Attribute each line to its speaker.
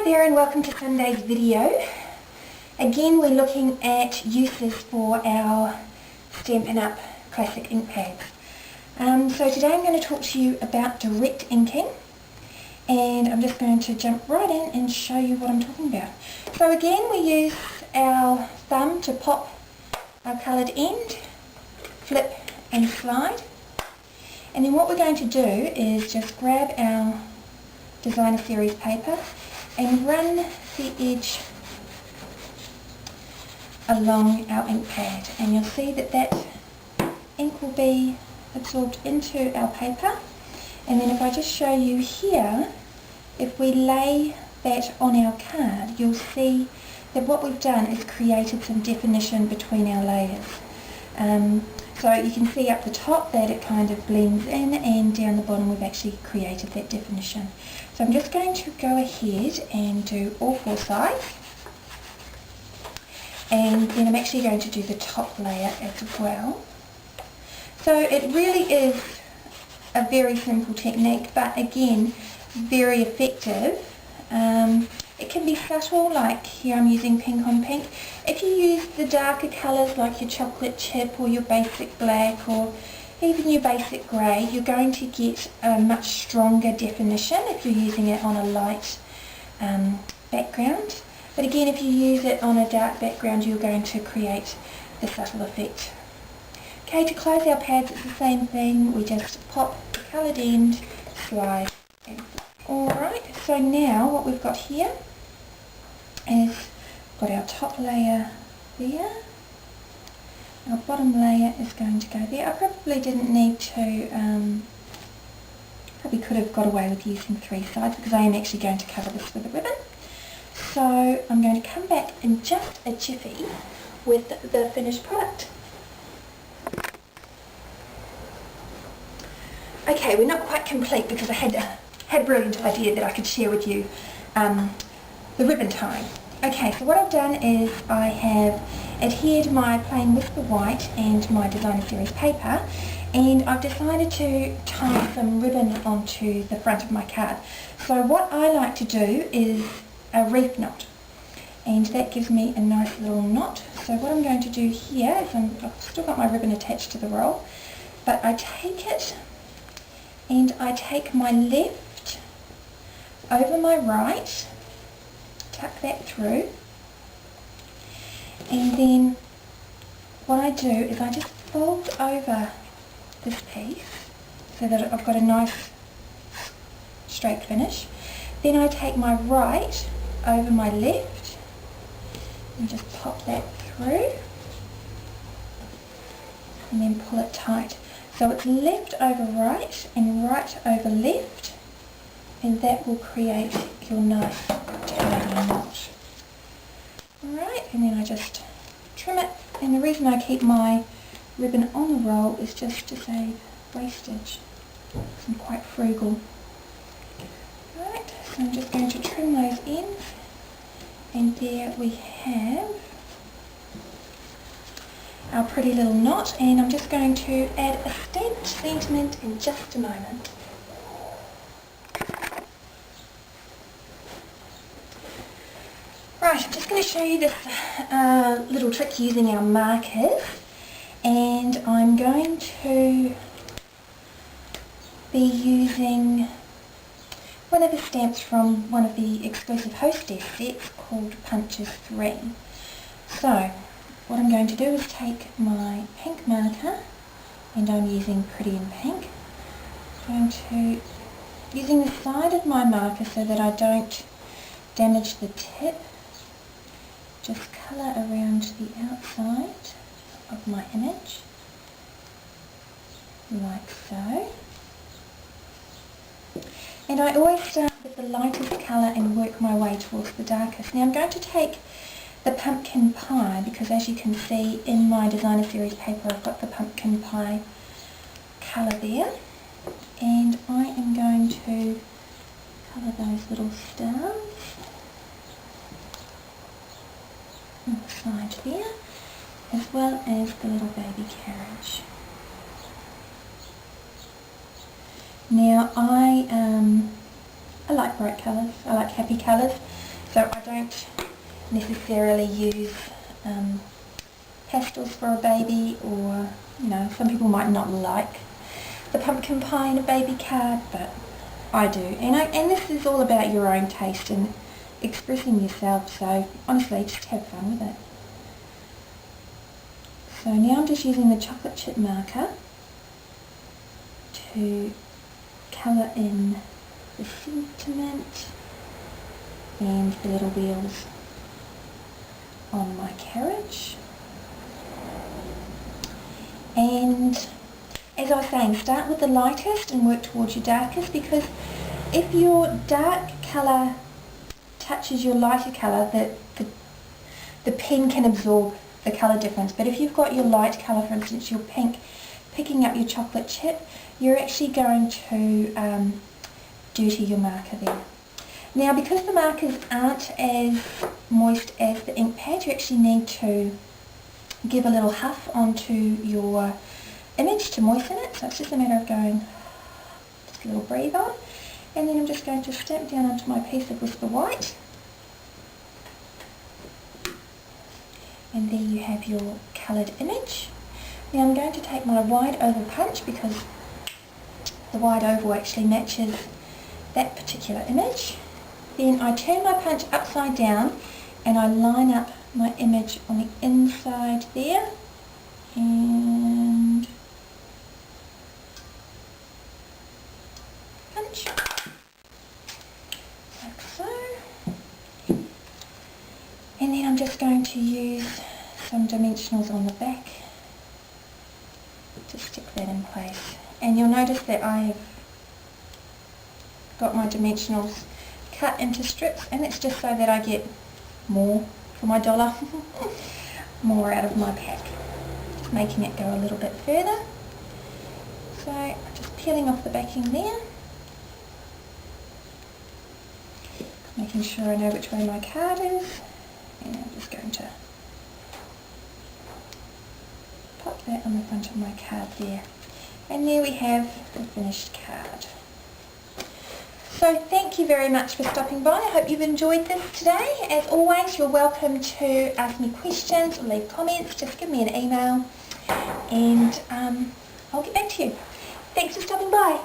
Speaker 1: there and welcome to Sunday's video. Again, we're looking at uses for our Stampin' Up! Classic ink pads. So today I'm going to talk to you about direct inking, and I'm just going to jump right in and show you what I'm talking about. So again, we use our thumb to pop our coloured end, flip and slide, and then what we're going to do is just grab our designer series paper and run the edge along our ink pad, and you'll see that that ink will be absorbed into our paper. And then if I just show you here, if we lay that on our card, you'll see that what we've done is created some definition between our layers. So you can see up the top that it kind of blends in, and down the bottom we've actually created that definition. So I'm just going to go ahead and do all four sides, and then I'm actually going to do the top layer as well. So it really is a very simple technique, but again very effective. It can be subtle, like here I'm using pink on pink. If you use the darker colours like your chocolate chip or your basic black or even your basic grey, you're going to get a much stronger definition if you're using it on a light background. But again, if you use it on a dark background, you're going to create the subtle effect. Okay, to close our pads it's the same thing, we just pop the coloured end, slide in. Alright, so now what we've got here is got our top layer there, our bottom layer is going to go there. I probably didn't need to, probably could have got away with using three sides because I am actually going to cover this with a ribbon. So I'm going to come back in just a jiffy with the finished product. Okay, we're not quite complete because I had a brilliant idea that I could share with you the ribbon tying. Okay, so what I've done is I have adhered my plain Whisper White and my designer series paper, and I've decided to tie some ribbon onto the front of my card. So what I like to do is a reef knot, and that gives me a nice little knot. So what I'm going to do here is I've still got my ribbon attached to the roll, but I take it and I take my left over my right, tuck that through, and then what I do is I just fold over this piece so that I've got a nice straight finish. Then I take my right over my left and just pop that through and then pull it tight. So it's left over right and right over left, and that will create your nice tidy knot. Alright, and then I just trim it, and the reason I keep my ribbon on the roll is just to save wastage. I'm quite frugal. Alright, so I'm just going to trim those ends, and there we have our pretty little knot, and I'm just going to add a stamped sentiment in just a moment. Right, I'm just going to show you this little trick using our markers, and I'm going to be using one of the stamps from one of the exclusive hostess sets called Punches 3. So what I'm going to do is take my pink marker, and I'm using Pretty in Pink. I'm going to, using the side of my marker so that I don't damage the tip, just colour around the outside of my image, like so. And I always start with the lightest colour and work my way towards the darkest. Now I'm going to take the pumpkin pie, because as you can see in my designer series paper I've got the pumpkin pie colour there, and I am going to colour those little stars on the side there, as well as the little baby carriage. Now I like bright colours, I like happy colours, So I don't necessarily use pastels for a baby, or some people might not like the pumpkin pie in a baby card, but I do. And this is all about your own taste and expressing yourself, so honestly just have fun with it. So now I'm just using the chocolate chip marker to colour in the sentiment and the little wheels on my carriage. And as I was saying, start with the lightest and work towards your darkest, because if your dark colour touches your lighter colour, the pen can absorb the colour difference. But if you've got your light colour, for instance your pink, picking up your chocolate chip, you're actually going to dirty your marker there. Now, because the markers aren't as moist as the ink pad, you actually need to give a little huff onto your image to moisten it. So it's just a matter of going, just a little breathe on, and then I'm just going to stamp down onto my piece of Whisper White. And there you have your coloured image. Now I'm going to take my wide oval punch, because the wide oval actually matches that particular image. Then I turn my punch upside down and I line up my image on the inside there, and punch, like so. And then I'm just going to use some dimensionals on the back to stick that in place. And you'll notice that I've got my dimensionals cut into strips, and it's just so that I get more for my dollar, more out of my pack, just making it go a little bit further. So just peeling off the backing there, making sure I know which way my card is, and I'm just going to pop that on the front of my card there. And there we have the finished card. So thank you very much for stopping by. I hope you've enjoyed this today. As always, you're welcome to ask me questions or leave comments. Just give me an email and I'll get back to you. Thanks for stopping by.